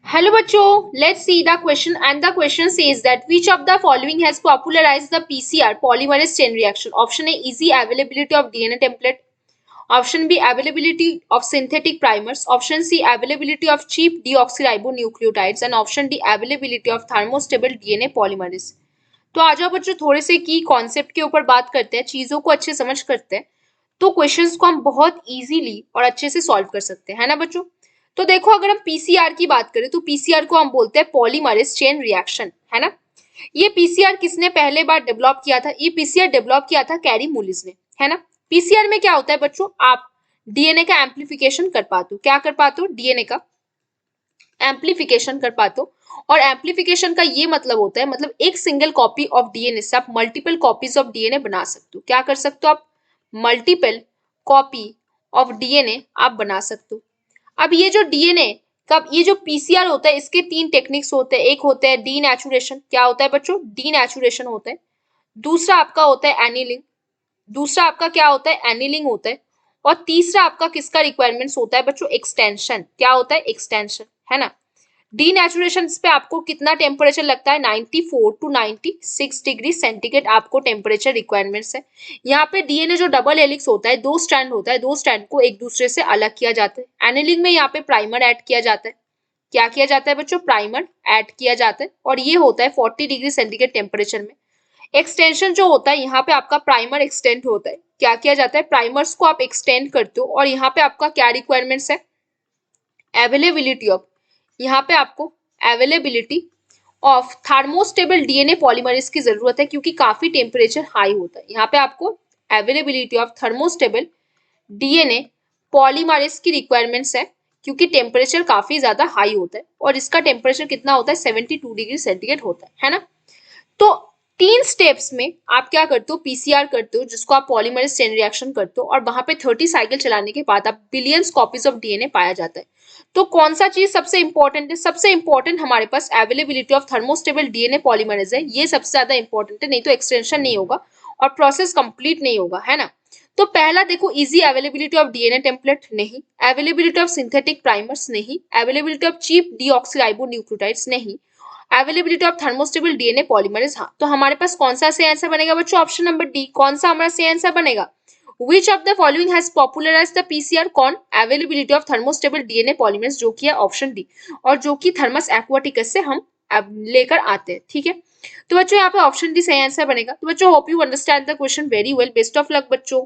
Hello bachcho, let's see the question, and the question says that which of the following has popularized the PCR polymerase chain reaction? Option A, easy availability of DNA template. Option B, availability of synthetic primers. Option C, availability of cheap deoxyribonucleotides. And option D, availability of thermostable DNA polymerase. तो आ जाओ बच्चों, थोड़े से की concept के ऊपर बात करते हैं, चीजों को अच्छे समझ करते हैं, तो क्वेश्चंस को हम बहुत इजीली और अच्छे से सॉल्व कर सकते हैं, है ना बच्चों। तो देखो, अगर हम पीसीआर की बात करें तो पीसीआर को हम बोलते हैं पॉलीमरेज चेन रिएक्शन, है ना। ये पीसीआर किसने पहले बार डेवलप किया था? ये पीसीआर डेवलप किया था कैरी मूलिस ने, है ना। पीसीआर में क्या होता है बच्चों, आप डीएनए का एम्प्लीफिकेशन कर पाते हो। क्या कर पाते हो? डीएनए का एम्प्लीफिकेशन कर पाते हो। और एम्प्लीफिकेशन का ये मतलब होता है, मतलब एक सिंगल कॉपी ऑफ डीएनए से आप मल्टीपल कॉपीज ऑफ डीएनए बना सकते हो। क्या कर सकते हो आप? मल्टीपल कॉपी ऑफ डीएनए आप बना सकते हो। अब ये जो डीएनए का ये जो पीसीआर होता है, इसके तीन टेक्निक्स होते हैं। एक होता है डीनेचुरेशन। क्या होता है बच्चों? डीनेचुरेशन होता है। दूसरा आपका होता है एनिलिंग। दूसरा आपका क्या होता है? एनिलिंग होता है। और तीसरा आपका किसका रिक्वायरमेंट्स होता है बच्चों? एक्सटेंशन। क्या होता है? एक्सटेंशन, है ना। डीनेचुरेशन पे आपको कितना टेम्परेचर लगता है? 94 टू 96 डिग्री सेंटीग्रेड आपको टेम्परेचर रिक्वायरमेंट्स है। यहाँ पे डीएनए जो डबल हेलिक्स होता है, दो स्ट्रैंड होता है, दो स्ट्रैंड को एक दूसरे से अलग किया जाता है। एनिलिंग में यहाँ पे प्राइमर ऐड किया जाता है। क्या किया जाता है बच्चों? प्राइमर ऐड किया जाता है, और ये होता है 40 डिग्री सेंटीग्रेड टेम्परेचर में। एक्सटेंशन जो होता है, यहाँ पे आपका प्राइमर एक्सटेंड होता है। क्या किया जाता है? प्राइमर्स को आप एक्सटेंड करते हो, और यहाँ पे आपका क्या रिक्वायरमेंट्स है? अवेलेबिलिटी ऑफ, यहाँ पे आपको availability of thermostable DNA polymerase की जरूरत है, क्योंकि काफी टेम्परेचर हाई होता है। यहाँ पे आपको availability of thermostable DNA polymerase की रिक्वायरमेंट्स है, क्योंकि टेम्परेचर काफी ज्यादा हाई होता है, और इसका टेम्परेचर कितना होता है? 72 डिग्री सेंटीग्रेड होता है ना। तो तीन स्टेप्स में आप क्या करते हो? पीसीआर करते हो, जिसको आप पॉलीमरेज चेन रिएक्शन करते हो, और वहां पे 30 साइकिल चलाने के बाद आप बिलियंस कॉपीज ऑफ डीएनए पाया जाता है। तो कौन सा चीज सबसे इंपॉर्टेंट है? सबसे इंपॉर्टेंट हमारे पास availability of thermostable DNA polymerase है। ये सबसे ज्यादा इंपॉर्टेंट है, नहीं तो एक्सटेंशन नहीं होगा और प्रोसेस कंप्लीट नहीं होगा, है ना। तो पहला देखो, easy availability of DNA template नहीं, अवेलेबिलिटी ऑफ सिंथेटिक प्राइमर्स नहीं, अवेलेबिलिटी ऑफ चीप डीऑक्सीराइबोन्यूक्लियोटाइड्स नहीं, availability of thermostable DNA polymerase. हाँ, तो हमारे पास कौन सा सही आंसर बनेगा बच्चों? Option number D. कौन सा हमारा सही आंसर बनेगा? Which of the following has popularized the PCR? कौन? Availability of thermostable DNA polymerase, जो कि है ऑप्शन डी, और जो कि थर्मस एक्वाटिकस से हम अब लेकर आते हैं, ठीक है। तो बच्चों यहाँ पे ऑप्शन डी सही आंसर बनेगा। तो बच्चों, hope you understand the question very well. Best of luck बच्चों।